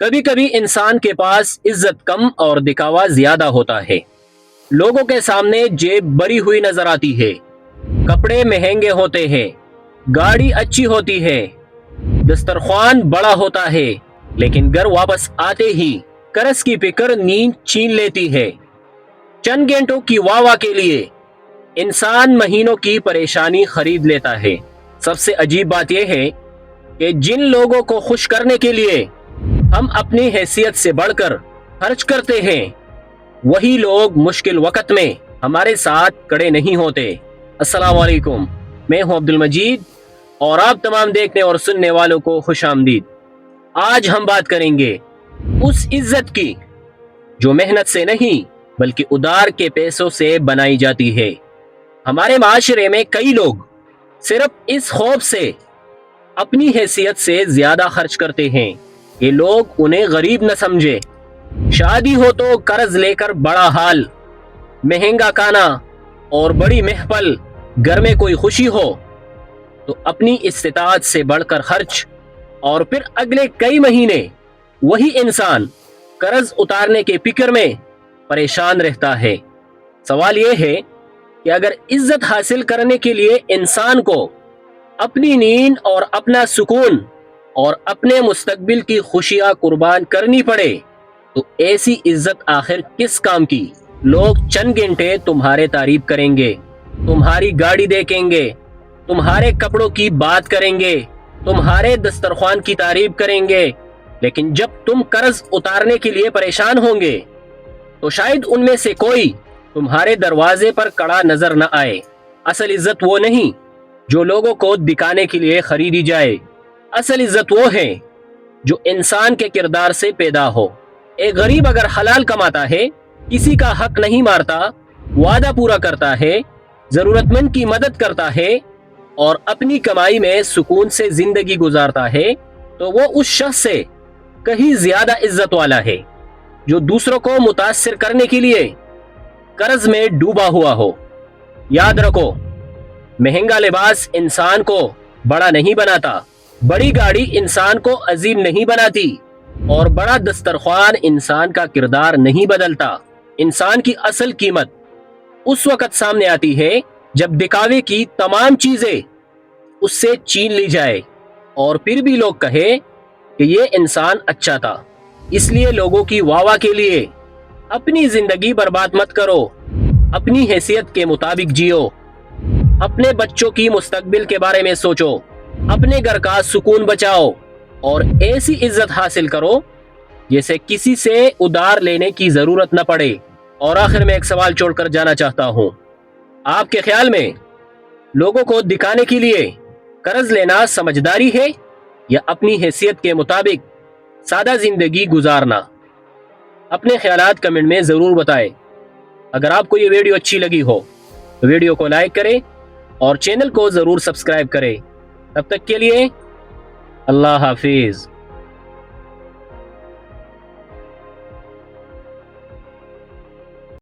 کبھی کبھی انسان کے پاس عزت کم اور دکھاوا زیادہ ہوتا ہے۔ لوگوں کے سامنے جیب بری ہوئی نظر آتی ہے، کپڑے مہنگے ہوتے ہیں، گاڑی اچھی ہوتی ہے، دسترخوان بڑا ہوتا ہے، لیکن گھر واپس آتے ہی قرض کی فکر نیند چھین لیتی ہے۔ چند گھنٹوں کی واہ کے لیے انسان مہینوں کی پریشانی خرید لیتا ہے۔ سب سے عجیب بات یہ ہے کہ جن لوگوں کو خوش کرنے کے لیے ہم اپنی حیثیت سے بڑھ کر خرچ کرتے ہیں، وہی لوگ مشکل وقت میں ہمارے ساتھ کھڑے نہیں ہوتے۔ السلام علیکم، میں ہوں عبد المجید اور آپ تمام دیکھنے اور سننے والوں کو خوش آمدید۔ آج ہم بات کریں گے اس عزت کی جو محنت سے نہیں بلکہ ادھار کے پیسوں سے بنائی جاتی ہے۔ ہمارے معاشرے میں کئی لوگ صرف اس خوف سے اپنی حیثیت سے زیادہ خرچ کرتے ہیں کہ لوگ انہیں غریب نہ سمجھے۔ شادی ہو تو قرض لے کر بڑا حال، مہنگا کھانا اور بڑی محفل، گھر میں کوئی خوشی ہو تو اپنی استطاعت سے بڑھ کر خرچ، اور پھر اگلے کئی مہینے وہی انسان قرض اتارنے کے فکر میں پریشان رہتا ہے۔ سوال یہ ہے کہ اگر عزت حاصل کرنے کے لیے انسان کو اپنی نیند اور اپنا سکون اور اپنے مستقبل کی خوشیاں قربان کرنی پڑے تو ایسی عزت آخر کس کام کی؟ لوگ چند گھنٹے تمہارے تعریف کریں گے، تمہاری گاڑی دیکھیں گے، تمہارے کپڑوں کی بات کریں گے، تمہارے دسترخوان کی تعریف کریں گے، لیکن جب تم قرض اتارنے کے لیے پریشان ہوں گے تو شاید ان میں سے کوئی تمہارے دروازے پر کڑا نظر نہ آئے۔ اصل عزت وہ نہیں جو لوگوں کو دکھانے کے لیے خریدی جائے، اصل عزت وہ ہے جو انسان کے کردار سے پیدا ہو۔ ایک غریب اگر حلال کماتا ہے، کسی کا حق نہیں مارتا، وعدہ پورا کرتا ہے، ضرورت مند کی مدد کرتا ہے اور اپنی کمائی میں سکون سے زندگی گزارتا ہے تو وہ اس شخص سے کہیں زیادہ عزت والا ہے جو دوسروں کو متاثر کرنے کے لیے قرض میں ڈوبا ہوا ہو۔ یاد رکھو، مہنگا لباس انسان کو بڑا نہیں بناتا، بڑی گاڑی انسان کو عظیم نہیں بناتی، اور بڑا دسترخوان انسان کا کردار نہیں بدلتا۔ انسان کی اصل قیمت اس وقت سامنے آتی ہے جب دکھاوے کی تمام چیزیں اس سے چھین لی جائے اور پھر بھی لوگ کہے کہ یہ انسان اچھا تھا۔ اس لیے لوگوں کی واہ کے لیے اپنی زندگی برباد مت کرو، اپنی حیثیت کے مطابق جیو، اپنے بچوں کی مستقبل کے بارے میں سوچو، اپنے گھر کا سکون بچاؤ اور ایسی عزت حاصل کرو جیسے کسی سے ادھار لینے کی ضرورت نہ پڑے۔ اور آخر میں ایک سوال چھوڑ کر جانا چاہتا ہوں، آپ کے خیال میں لوگوں کو دکھانے کے لیے قرض لینا سمجھداری ہے یا اپنی حیثیت کے مطابق سادہ زندگی گزارنا؟ اپنے خیالات کمنٹ میں ضرور بتائیں۔ اگر آپ کو یہ ویڈیو اچھی لگی ہو تو ویڈیو کو لائک کریں اور چینل کو ضرور سبسکرائب کریں۔ تب تک کے لیے اللہ حافظ۔